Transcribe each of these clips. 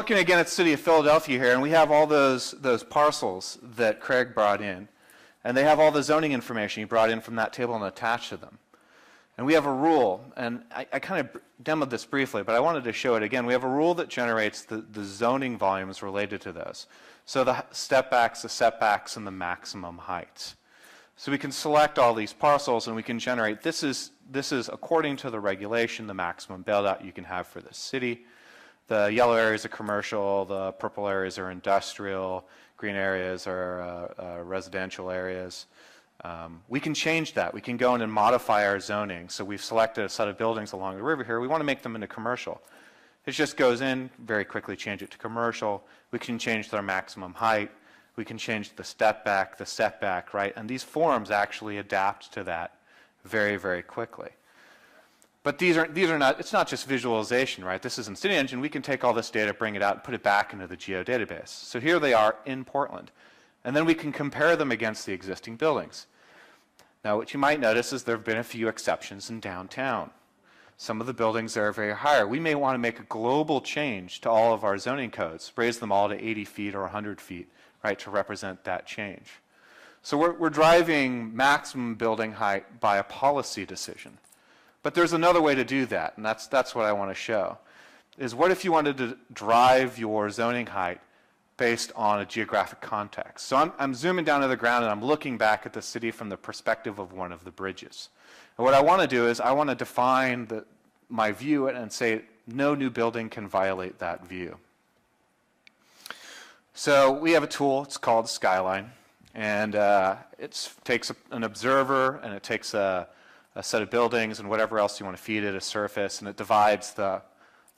Looking again at the city of Philadelphia here, and we have all those parcels that Craig brought in, and they have all the zoning information he brought in from that table and attached to them. And we have a rule, and I kind of demoed this briefly, but I wanted to show it again. We have a rule that generates the zoning volumes related to those. So the step backs, the setbacks, and the maximum heights. So we can select all these parcels and we can generate, this is according to the regulation, the maximum build-out you can have for the city. The yellow areas are commercial, the purple areas are industrial, green areas are residential areas. We can change that. We can go in and modify our zoning. So we've selected a set of buildings along the river here. We want to make them into commercial. It just goes in, very quickly change it to commercial. We can change their maximum height. We can change the step back, the setback, right? And these forms actually adapt to that very, very quickly. But these are not, it's not just visualization, right? This is in City Engine. We can take all this data, bring it out, and put it back into the geodatabase. So here they are in Portland. And then we can compare them against the existing buildings. Now, what you might notice is there have been a few exceptions in downtown. Some of the buildings there are very higher. We may want to make a global change to all of our zoning codes, raise them all to 80 feet or 100 feet, right, to represent that change. So we're driving maximum building height by a policy decision. But there's another way to do that, and that's what I want to show, is what if you wanted to drive your zoning height based on a geographic context? So I'm zooming down to the ground and I'm looking back at the city from the perspective of one of the bridges. And what I want to do is I want to define my view and say no new building can violate that view. So we have a tool, it's called Skyline, and it takes an observer and it takes a set of buildings and whatever else you want to feed it, a surface, and it divides the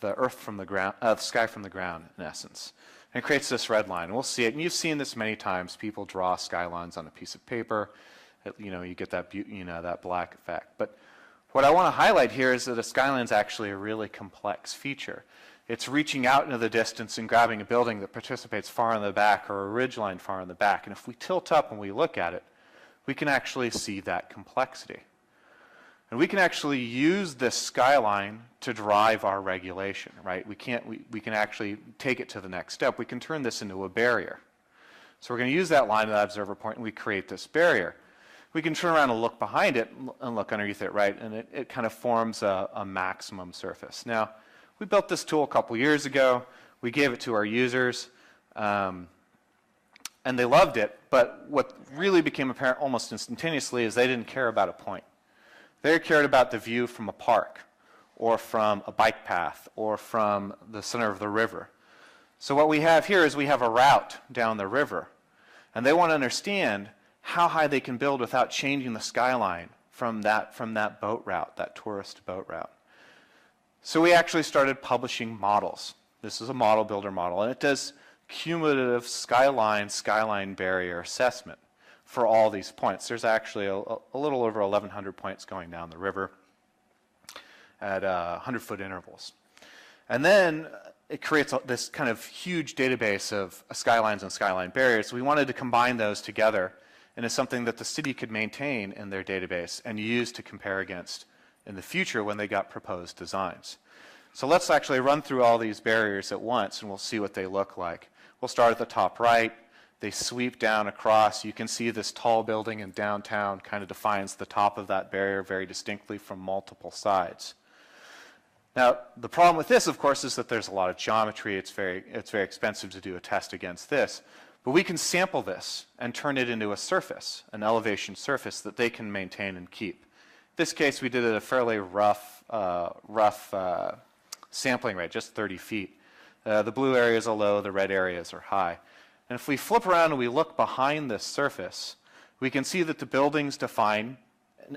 earth from the ground, the sky from the ground, in essence. And it creates this red line. And we'll see it, and you've seen this many times. People draw skylines on a piece of paper. You get that, that black effect. But what I want to highlight here is that a skyline is actually a really complex feature. It's reaching out into the distance and grabbing a building that participates far in the back or a ridgeline far in the back. And if we tilt up and we look at it, we can actually see that complexity. And we can actually use this skyline to drive our regulation, right? We can actually take it to the next step. We can turn this into a barrier. So we're going to use that line of that observer point and we create this barrier. We can turn around and look behind it and look underneath it, right? And it kind of forms a maximum surface. Now, we built this tool a couple years ago. We gave it to our users, and they loved it. But what really became apparent almost instantaneously is they didn't care about a point. They cared about the view from a park or from a bike path or from the center of the river. So what we have here is we have a route down the river, and they want to understand how high they can build without changing the skyline from that boat route, that tourist boat route. So we actually started publishing models. This is a model builder model, and it does cumulative skyline barrier assessment for all these points. There's actually a little over 1,100 points going down the river at 100-foot intervals. And then it creates this kind of huge database of skylines and skyline barriers. We wanted to combine those together into something that the city could maintain in their database and use to compare against in the future when they got proposed designs. So let's actually run through all these barriers at once and we'll see what they look like. We'll start at the top right. They sweep down across. You can see this tall building in downtown kind of defines the top of that barrier very distinctly from multiple sides. Now, the problem with this, of course, is that there's a lot of geometry. It's very expensive to do a test against this. But we can sample this and turn it into a surface, an elevation surface that they can maintain and keep. In this case, we did it at a fairly rough sampling rate, just 30 feet. The blue areas are low, the red areas are high. And if we flip around and we look behind this surface, we can see that the buildings define,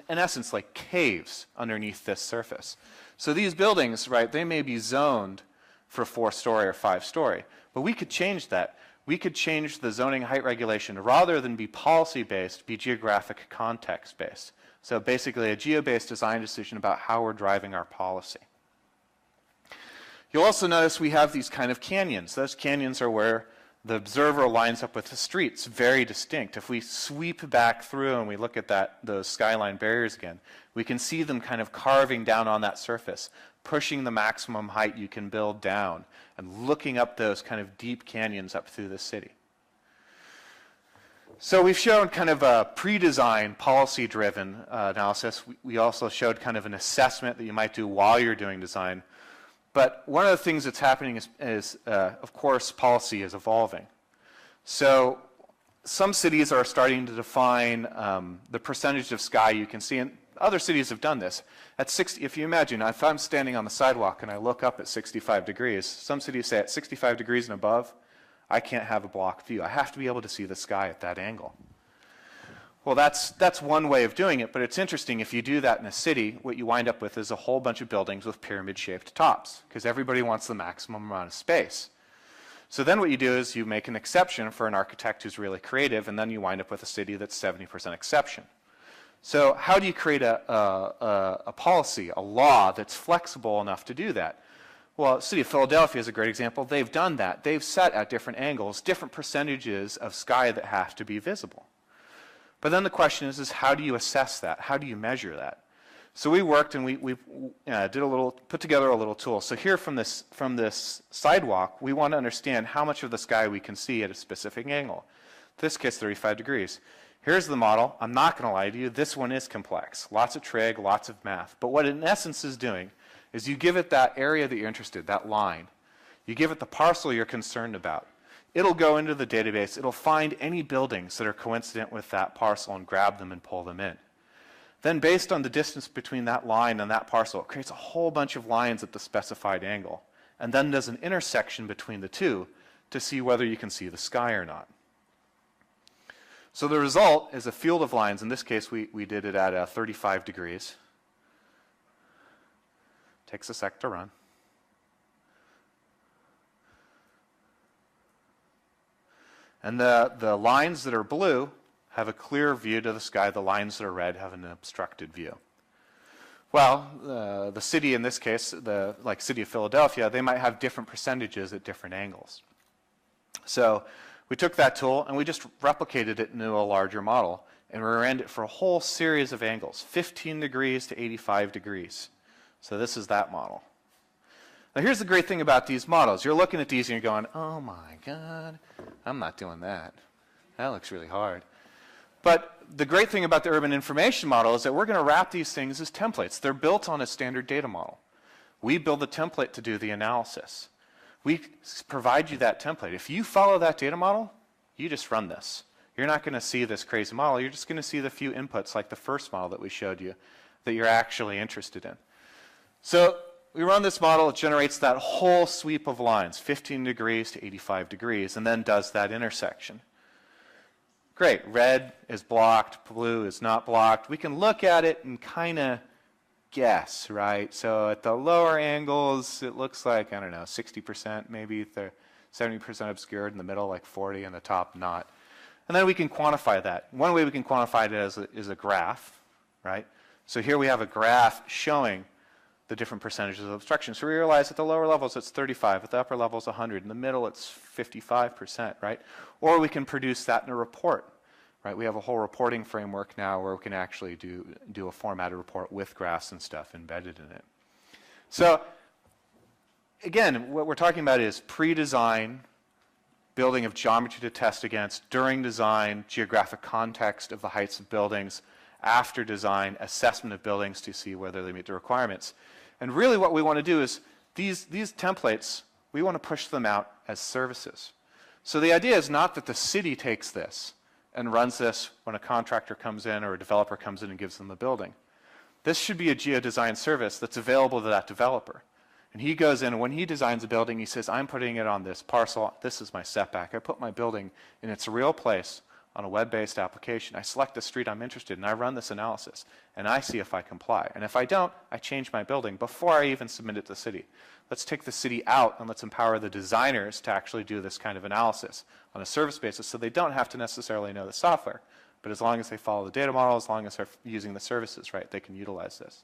in essence, like caves underneath this surface. So these buildings, right, they may be zoned for 4-story or 5-story, but we could change that. We could change the zoning height regulation rather than be policy-based, be geographic context-based. So basically a geo-based design decision about how we're driving our policy. You'll also notice we have these kind of canyons. Those canyons are where the observer lines up with the street. It's very distinct. If we sweep back through and we look at those skyline barriers again, we can see them kind of carving down on that surface, pushing the maximum height you can build down, and looking up those kind of deep canyons up through the city. So we've shown kind of a pre-design, policy-driven analysis. We also showed kind of an assessment that you might do while you're doing design. But one of the things that's happening is of course, policy is evolving. So some cities are starting to define the percentage of sky you can see, and other cities have done this. At 60, if you imagine, if I'm standing on the sidewalk and I look up at 65 degrees, some cities say at 65 degrees and above, I can't have a blocked view. I have to be able to see the sky at that angle. Well, that's one way of doing it, but it's interesting. If you do that in a city, what you wind up with is a whole bunch of buildings with pyramid-shaped tops, because everybody wants the maximum amount of space. So then what you do is you make an exception for an architect who's really creative, and then you wind up with a city that's 70% exception. So how do you create a policy, a law that's flexible enough to do that? Well, the city of Philadelphia is a great example. They've done that. They've set at different angles different percentages of sky that have to be visible. But then the question is how do you assess that? How do you measure that? So we worked and we put together a little tool. So here from this sidewalk, we want to understand how much of the sky we can see at a specific angle. In this case, 35 degrees. Here's the model. I'm not going to lie to you. This one is complex. Lots of trig, lots of math. But what it in essence is doing is you give it that area that you're interested in, that line. You give it the parcel you're concerned about. It'll go into the database. It'll find any buildings that are coincident with that parcel and grab them and pull them in. Then based on the distance between that line and that parcel, it creates a whole bunch of lines at the specified angle, and then does an intersection between the two to see whether you can see the sky or not. So the result is a field of lines. In this case, we did it at 35 degrees. Takes a sec to run. And the lines that are blue have a clear view to the sky. The lines that are red have an obstructed view. Well, the city in this case, like city of Philadelphia, they might have different percentages at different angles. So we took that tool and we just replicated it into a larger model, and we ran it for a whole series of angles, 15 degrees to 85 degrees. So this is that model. Now here's the great thing about these models. You're looking at these and you're going, oh my God, I'm not doing that. That looks really hard. But the great thing about the urban information model is that we're going to wrap these things as templates. They're built on a standard data model. We build the template to do the analysis. We provide you that template. If you follow that data model, you just run this. You're not going to see this crazy model. You're just going to see the few inputs like the first model that we showed you that you're actually interested in. So we run this model. It generates that whole sweep of lines, 15 degrees to 85 degrees, and then does that intersection. Great. Red is blocked. Blue is not blocked. We can look at it and kind of guess, right? So at the lower angles, it looks like, I don't know, 60%, maybe 70% obscured in the middle, like 40, and the top not. And then we can quantify that. One way we can quantify it is a graph, right? So here we have a graph showing the different percentages of obstruction. So we realize at the lower levels it's 35, at the upper levels 100, in the middle it's 55%, right? Or we can produce that in a report, right? We have a whole reporting framework now where we can actually do a formatted report with graphs and stuff embedded in it. So again, what we're talking about is pre-design, building of geometry to test against, during design, geographic context of the heights of buildings, after design, assessment of buildings to see whether they meet the requirements. And really what we want to do is these templates, we want to push them out as services. So the idea is not that the city takes this and runs this when a contractor comes in or a developer comes in and gives them a building. This should be a geodesign service that's available to that developer. And he goes in, and when he designs a building, he says, I'm putting it on this parcel. This is my setback. I put my building in its real place on a web-based application. I select the street I'm interested in. I run this analysis, and I see if I comply. And if I don't, I change my building before I even submit it to the city. Let's take the city out, and let's empower the designers to actually do this kind of analysis on a service basis so they don't have to necessarily know the software. But as long as they follow the data model, as long as they're using the services, right, they can utilize this.